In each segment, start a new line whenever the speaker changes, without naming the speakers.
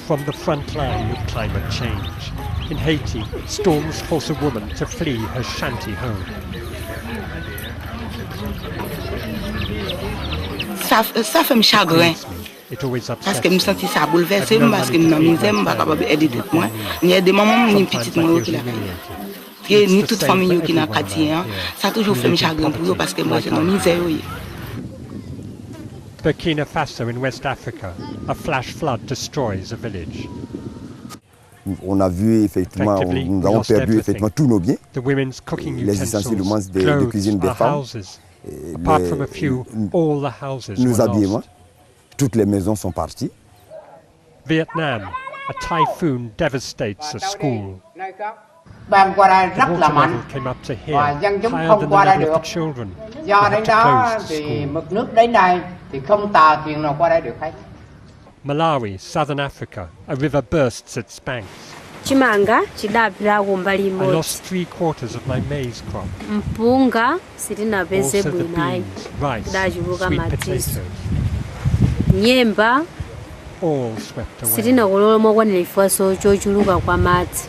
From the front line of climate change, in Haiti, storms force a woman to flee her shanty home.
Ça fait me chagrin. Parce que me senti ça bouleversé parce que dans misère me pas capable aider tout moi. Il y a des mamans ni petite moi qui la et ni toute famille qui n'a quartier ça toujours fait me chagrin pour eux parce que moi c'est dans misère.
Burkina Faso in West Africa, a flash flood destroys a village.
On a vu effectivement, nous avons perdu effectivement tous nos biens, les essentiellement de cuisine des femmes, nos habillements, toutes les maisons sont parties.
Vietnam, a typhoon devastates a school.
Bàn qua đây rất là mạnh
và
dân chúng không qua đây được. Do đến đó thì mực nước đến đây thì không tàu thuyền nào qua đây được hết.
Malawi, Southern Africa, a river bursts its banks.
Chimanga chidapira kumbali
I lost 3/4 of my maize crop.
Mpunga sitina pese
Also the
bwinai.
beans, rice, sweet potatoes,
Nyemba
all swept away.
sitina kulolomwa kwanira ifaso chochuluka kwa madzi.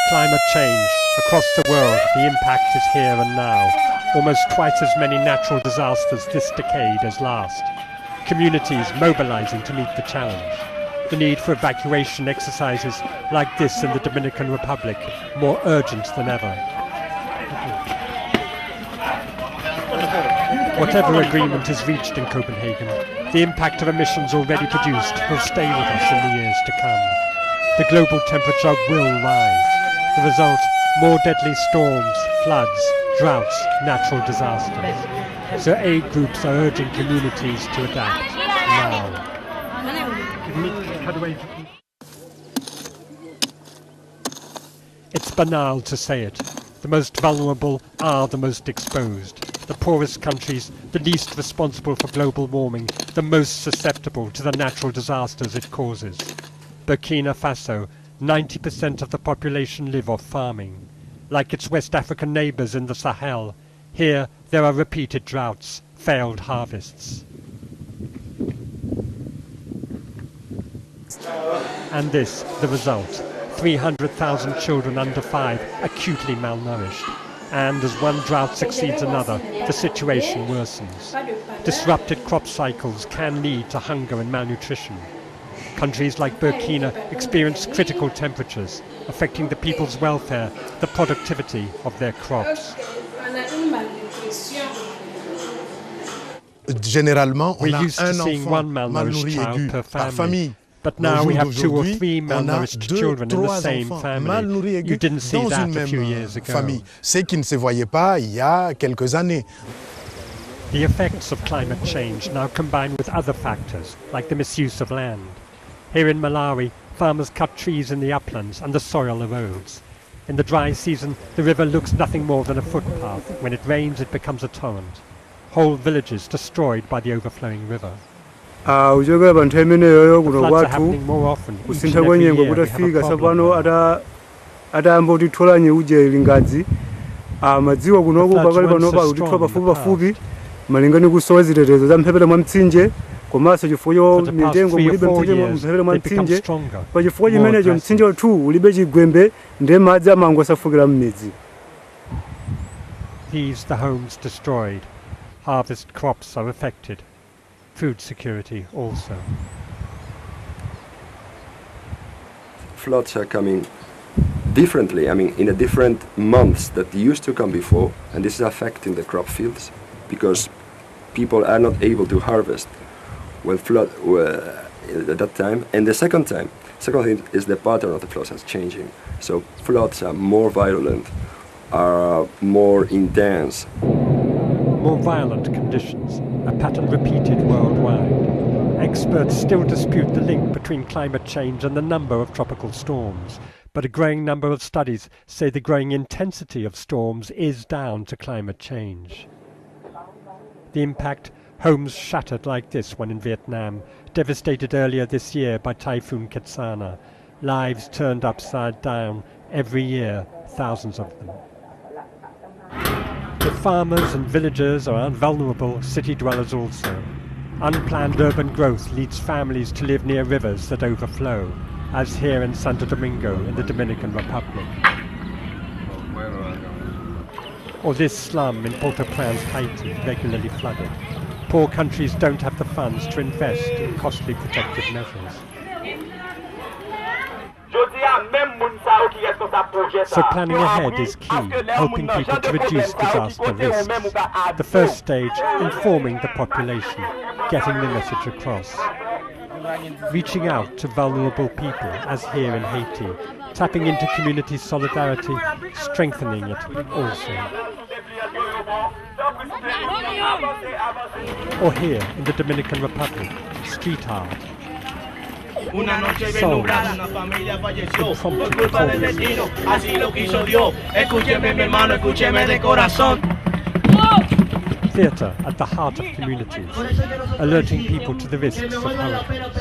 Climate change. Across the world, the impact is here and now. Almost twice as many natural disasters this decade as last. Communities mobilizing to meet the challenge. The need for evacuation exercises like this in the Dominican Republic, more urgent than ever. Whatever agreement is reached in Copenhagen, the impact of emissions already produced will stay with us in the years to come. The global temperature will rise. The result, more deadly storms, floods, droughts, natural disasters. So aid groups are urging communities to adapt now. It's banal to say it. The most vulnerable are the most exposed. The poorest countries, the least responsible for global warming, the most susceptible to the natural disasters it causes. Burkina Faso, 90% of the population live off farming. Like its West African neighbours in the Sahel, here there are repeated droughts, failed harvests. And this, the result, 300,000 children under 5 acutely malnourished. And as one drought succeeds another, the situation worsens. Disrupted crop cycles can lead to hunger and malnutrition. Countries like Burkina experience critical temperatures, affecting the people's welfare, the productivity of their crops.
We're used to seeing one malnourished child per family.
But now we have 2 or 3 malnourished children in the same family. You didn't see that a few years ago. The effects of climate change now combine with other factors, like the misuse of land. Here in Malawi, farmers cut trees in the uplands and the soil erodes. In the dry season, the river looks nothing more than a footpath. When it rains, it becomes a torrent. Whole villages destroyed by the overflowing river. Floods are happening more often. Each and every year we have a problem.
malingani kusowa ziletezo za mphepele mwa mtsinje komanso chifuyo mitengo mulibe mtsinje mwa mtsinje pa chifuyo chimenecho mtsinje wathu ulibe chigwembe ndiye madzi amango asafukira m'midzi.
These the homes destroyed. Harvest crops are affected. Food security also.
Floods are coming differently, in a different months that used to come before, and this is affecting the crop fields because people are not able to harvest when flood at that time. And the second thing is the pattern of the floods is changing. So floods are more violent, are more intense.
More violent conditions, a pattern repeated worldwide. Experts still dispute the link between climate change and the number of tropical storms, but a growing number of studies say the growing intensity of storms is down to climate change. The impact, homes shattered like this one in Vietnam, devastated earlier this year by Typhoon Kasache. Lives turned upside down, every year, thousands of them. If farmers and villagers are vulnerable, city dwellers also. Unplanned urban growth leads families to live near rivers that overflow, as here in Santo Domingo in the Dominican Republic. Or this slum in Port-au-Prince, Haiti, regularly flooded. Poor countries don't have the funds to invest in costly protective measures. So planning ahead is key, helping people to reduce disaster risks. The first stage, informing the population, getting the message across. Reaching out to vulnerable people, as here in Haiti, tapping into community solidarity, strengthening it also. Or here in the Dominican Republic, street art.
Una noche bien nublada, una familia falleció por culpa del destino, así lo quiso Dios. Escúcheme mi hermano, escúcheme de corazón.
Theatre at the heart of communities, alerting people to the risks of hurricanes.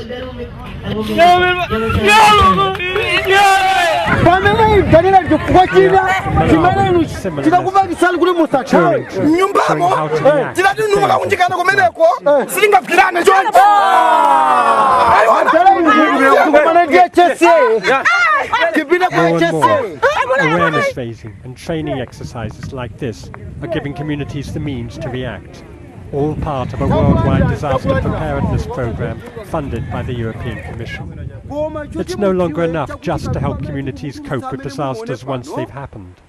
Awareness raising and training exercises like this are giving communities the means to react, all part of a worldwide disaster preparedness program funded by the European Commission. It's no longer enough just to help communities cope with disasters once they've happened.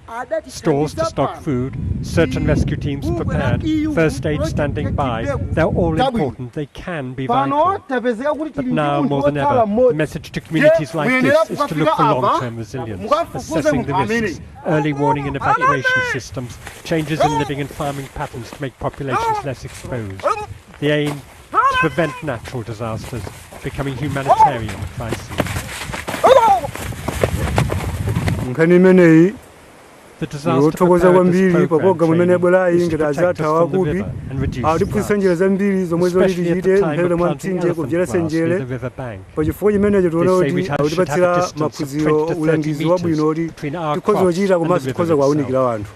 Stores to stock food, search and rescue teams prepared, first aid standing by, they're all important, they can be vital. But now more than ever, the message to communities like this is to look for long-term resilience, assessing the risks, early warning and evacuation systems, changes in living and farming patterns to make populations less exposed. The aim, to prevent natural disasters becoming humanitarian crises. The disaster preparedness program training is to protect us from the river and reduce floods, especially at the time of planting elephant grass near the river bank. They say we should have a distance of 20 to 30 meters between our crops and the river itself.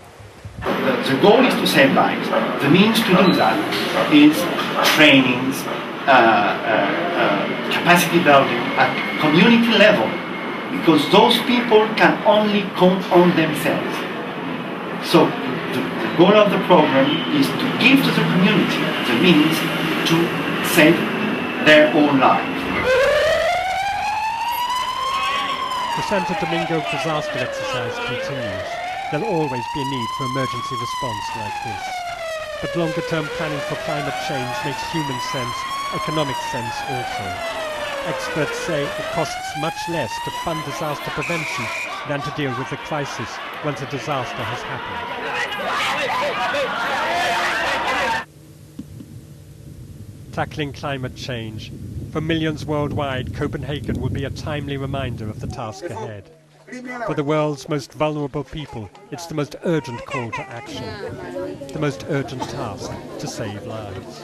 The goal is to save lives. The means to do that is trainings, capacity building at community level, because those people can only count on themselves. So the goal of the program is to give to the community the means to save their own lives.
The Santo Domingo disaster exercise continues. There'll always be a need for emergency response like this. But longer-term planning for climate change makes human sense, economic sense also. Experts say it costs much less to fund disaster prevention than to deal with the crisis once a disaster has happened. Tackling climate change. For millions worldwide, Copenhagen will be a timely reminder of the task ahead. For the world's most vulnerable people, it's the most urgent call to action, the most urgent task to save lives.